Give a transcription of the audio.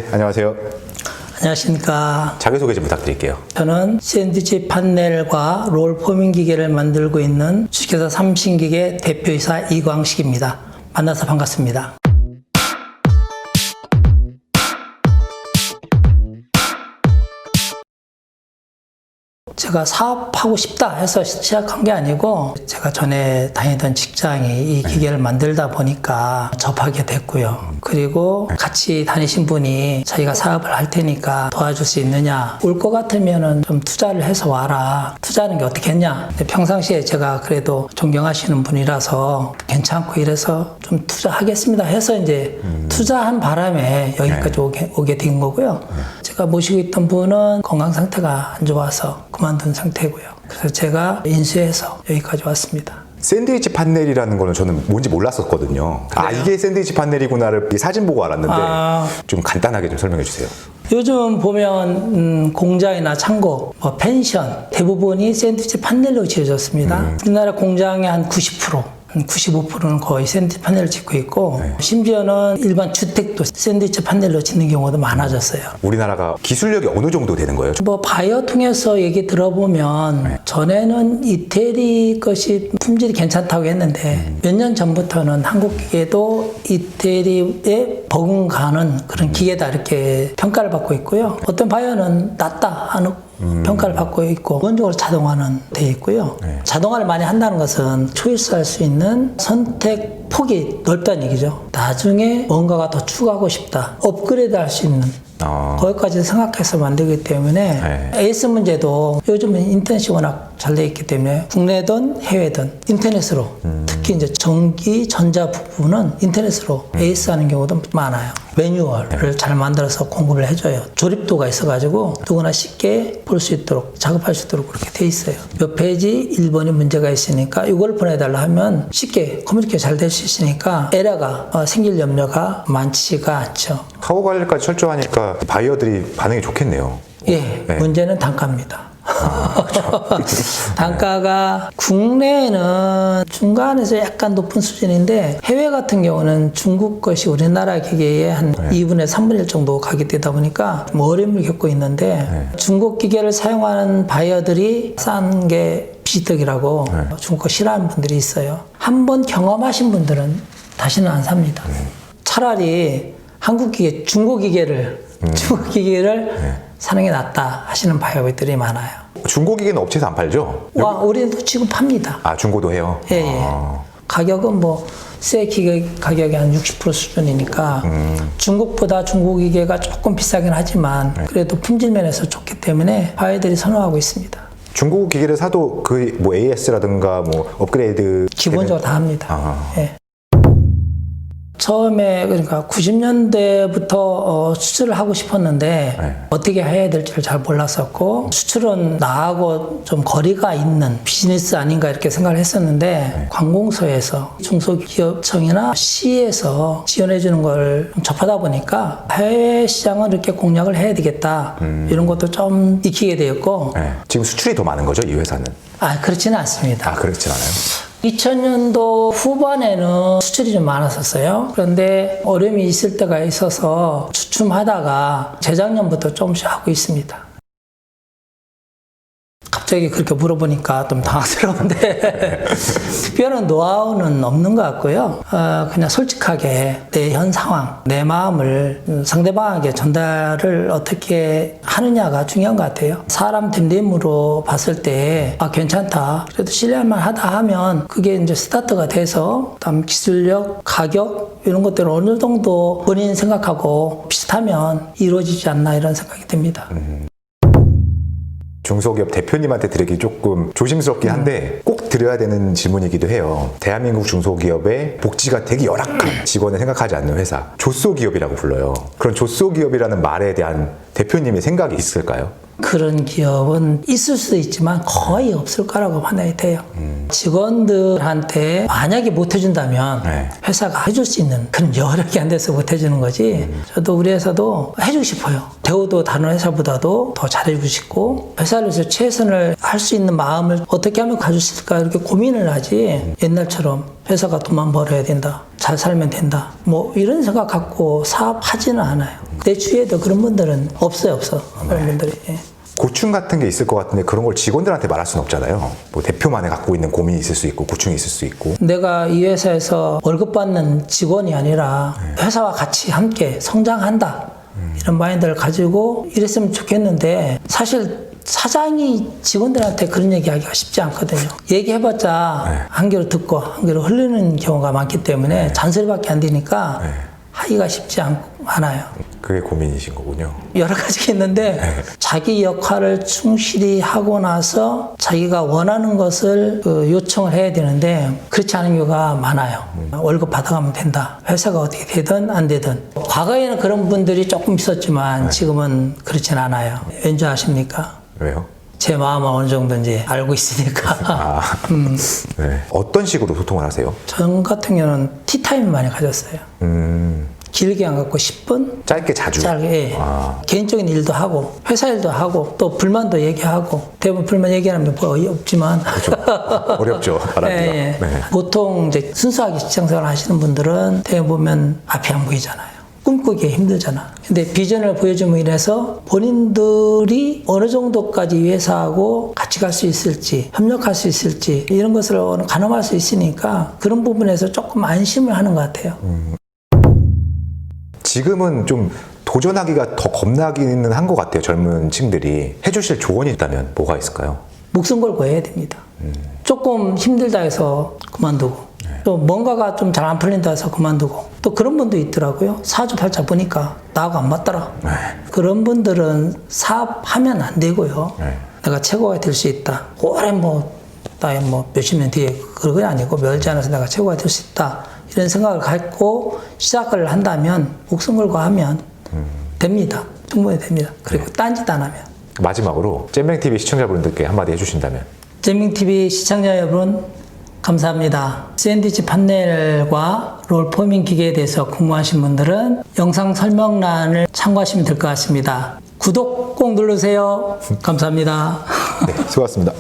안녕하세요. 안녕하십니까. 자기소개 좀 부탁드릴게요. 저는 샌드위치 판넬과 롤 포밍 기계를 만들고 있는 주식회사 삼신기계 대표이사 이광식입니다. 만나서 반갑습니다. 제가 사업하고 싶다 해서 시작한 게 아니고 제가 전에 다니던 직장이 이 기계를 만들다 보니까 접하게 됐고요. 그리고 같이 다니신 분이 자기가 사업을 할 테니까 도와줄 수 있느냐, 올 것 같으면은 좀 투자를 해서 와라. 투자하는 게 어떻겠냐. 근데 평상시에 제가 그래도 존경하시는 분이라서 괜찮고 이래서 좀 투자하겠습니다 해서 이제 투자한 바람에 여기까지 오게 된 거고요. 제가 모시고 있던 분은 건강 상태가 안 좋아서 그만둔 상태고요. 그래서 제가 인수해서 여기까지 왔습니다. 샌드위치 판넬이라는 거는 저는 뭔지 몰랐었거든요. 아, 이게 샌드위치 판넬이구나를 사진 보고 알았는데 좀 간단하게 좀 설명해 주세요. 요즘 보면 공장이나 창고, 펜션 대부분이 샌드위치 판넬로 지어졌습니다. 우리나라 공장의 한 90%, 95%는 거의 샌드위치 판넬을 짓고 있고 심지어는 일반 주택도 샌드위치 판넬로 짓는 경우도 많아졌어요. 우리나라가 기술력이 어느 정도 되는 거예요? 바이어 통해서 얘기 들어보면 전에는 이태리 것이 품질이 괜찮다고 했는데 몇 년 전부터는 한국 기계도 이태리에 버금가는 그런 기계다 이렇게 평가를 받고 있고요. 어떤 바이어는 낫다 하는 평가를 받고 있고 기본적으로 자동화는 돼 있고요. 자동화를 많이 한다는 것은 초이스할 수 있는 선택 폭이 넓다는 얘기죠. 나중에 뭔가가 더 추가하고 싶다, 업그레이드 할 수 있는 거기까지 생각해서 만들기 때문에 AS 문제도 요즘은 인터넷이 워낙 잘 돼 있기 때문에 국내든 해외든 인터넷으로 특히 이제 전기 전자 부분은 인터넷으로 AS 하는 경우도 많아요. 매뉴얼을 잘 만들어서 공급을 해줘요. 조립도가 있어가지고 누구나 쉽게 볼 수 있도록 작업할 수 있도록 그렇게 돼 있어요. 몇 페이지 1번이 문제가 있으니까 이걸 보내달라 하면 쉽게 커뮤니케이션 잘 될 수 있으니까 에러가 생길 염려가 많지가 않죠. 사고 관리까지 철저하니까 바이어들이 반응이 좋겠네요. 예, 문제는 단가입니다. 단가가 국내에는 중간에서 약간 높은 수준인데 해외 같은 경우는 중국 것이 우리나라 기계의 한 2분의 3분의 1 정도 가게 되다 보니까 어려움을 겪고 있는데 중국 기계를 사용하는 바이어들이 싼 게 비지떡이라고 중국 거 싫어하는 분들이 있어요. 한번 경험하신 분들은 다시는 안 삽니다. 차라리 한국 기계, 중국 기계를 사는 게 낫다 하시는 바이어들이 많아요. 중고 기계는 업체에서 안 팔죠? 우리도 지금 팝니다. 아, 중고도 해요? 예. 가격은 새 기계 가격이 한 60% 수준이니까 중국보다 중국 기계가 조금 비싸긴 하지만 그래도 품질 면에서 좋기 때문에 바이어들이 선호하고 있습니다. 중고 기계를 사도 그 AS라든가 업그레이드 기본적으로 다 합니다. 예. 처음에 그러니까 90년대부터 수출을 하고 싶었는데 어떻게 해야 될지를 잘 몰랐었고 수출은 나하고 좀 거리가 있는 비즈니스 아닌가 이렇게 생각을 했었는데 관공서에서 중소기업청이나 시에서 지원해 주는 걸 접하다 보니까 해외 시장을 이렇게 공략을 해야 되겠다 이런 것도 좀 익히게 되었고 지금 수출이 더 많은 거죠, 이 회사는? 그렇지는 않습니다. 그렇진 않아요? 2000년도 후반에는 수출이 좀 많았었어요. 그런데 어려움이 있을 때가 있어서 주춤하다가 재작년부터 조금씩 하고 있습니다. 갑자기 그렇게 물어보니까 좀 당황스러운데 특별한 노하우는 없는 것 같고요. 그냥 솔직하게 내 현 상황, 내 마음을 상대방에게 전달을 어떻게 하느냐가 중요한 것 같아요. 사람 됨됨으로 봤을 때 괜찮다, 그래도 신뢰할만 하다 하면 그게 이제 스타트가 돼서 다음 기술력, 가격 이런 것들을 어느 정도 본인 생각하고 비슷하면 이루어지지 않나 이런 생각이 듭니다. 중소기업 대표님한테 드리기 조금 조심스럽긴 한데 꼭 드려야 되는 질문이기도 해요. 대한민국 중소기업의 복지가 되게 열악한 직원을 생각하지 않는 회사, 조소기업이라고 불러요. 그런 조소기업이라는 말에 대한 대표님의 생각이 있을까요? 그런 기업은 있을 수도 있지만 거의 없을 거라고 판단이 돼요. 직원들한테 만약에 못 해준다면 회사가 해줄 수 있는 그런 여력이 안 돼서 못 해주는 거지. 저도 우리 회사도 해주고 싶어요. 대우도 다른 회사보다도 더 잘해주고 싶고 회사를 위해서 최선을 할 수 있는 마음을 어떻게 하면 가질 수 있을까 이렇게 고민을 하지 옛날처럼 회사가 돈만 벌어야 된다. 잘 살면 된다. 뭐 이런 생각 갖고 사업하지는 않아요. 내 주위에도 그런 분들은 없어요. 그런 분들이. 예. 고충 같은 게 있을 것 같은데 그런 걸 직원들한테 말할 수는 없잖아요. 뭐 대표만에 갖고 있는 고민이 있을 수 있고 고충이 있을 수 있고. 내가 이 회사에서 월급 받는 직원이 아니라 회사와 같이 함께 성장한다. 이런 마인드를 가지고 일했으면 좋겠는데 사실 사장이 직원들한테 그런 얘기하기가 쉽지 않거든요. 얘기해봤자 한 귀로 듣고 한 귀로 흘리는 경우가 많기 때문에 잔소리밖에 안 되니까 하기가 쉽지 않아요. 그게 고민이신 거군요. 여러 가지가 있는데 자기 역할을 충실히 하고 나서 자기가 원하는 것을 요청을 해야 되는데 그렇지 않은 경우가 많아요. 월급 받아가면 된다. 회사가 어떻게 되든 안 되든. 과거에는 그런 분들이 조금 있었지만 지금은 그렇진 않아요. 왠지 아십니까? 왜요? 제 마음을 어느 정도인지 알고 있으니까. 네. 어떤 식으로 소통을 하세요? 전 같은 경우는 티타임을 많이 가졌어요. 길게 안 갖고 10분? 짧게 자주? 짧게. 예. 개인적인 일도 하고 회사 일도 하고 또 불만도 얘기하고 대부분 불만 얘기하면 뭐 없지만 그렇죠. 어렵죠. 말하기가. 예, 예. 네. 보통 이제 순수하게 직장생활 하시는 분들은 대부분 보면 앞이 안 보이잖아요. 꿈꾸기 힘들잖아. 근데 비전을 보여줌으로 인해서 본인들이 어느 정도까지 이 회사하고 같이 갈 수 있을지, 협력할 수 있을지, 이런 것을 가늠할 수 있으니까 그런 부분에서 조금 안심을 하는 것 같아요. 지금은 좀 도전하기가 더 겁나기는 한 것 같아요. 젊은 층들이. 해주실 조언이 있다면 뭐가 있을까요? 목숨 걸고 해야 됩니다. 조금 힘들다 해서 그만두고 또 뭔가가 좀 잘 안 풀린다 해서 그만두고 또 그런 분도 있더라고요. 사주팔자 보니까 나하고 안 맞더라. 그런 분들은 사업하면 안 되고요. 내가 최고가 될 수 있다. 오래 나의 몇십 년 뒤에 그런 게 아니고 멀지 않아서 내가 최고가 될 수 있다. 이런 생각을 갖고 시작을 한다면 목숨 걸고 하면 됩니다. 충분히 됩니다. 그리고 딴짓 안 하면. 마지막으로 잼뱅TV 시청자분들께 한마디 해주신다면? 잼밍TV 시청자 여러분 감사합니다. 샌드위치 판넬과 롤포밍 기계에 대해서 궁금하신 분들은 영상 설명란을 참고하시면 될 것 같습니다. 구독 꼭 누르세요. 감사합니다. 네, 수고하셨습니다.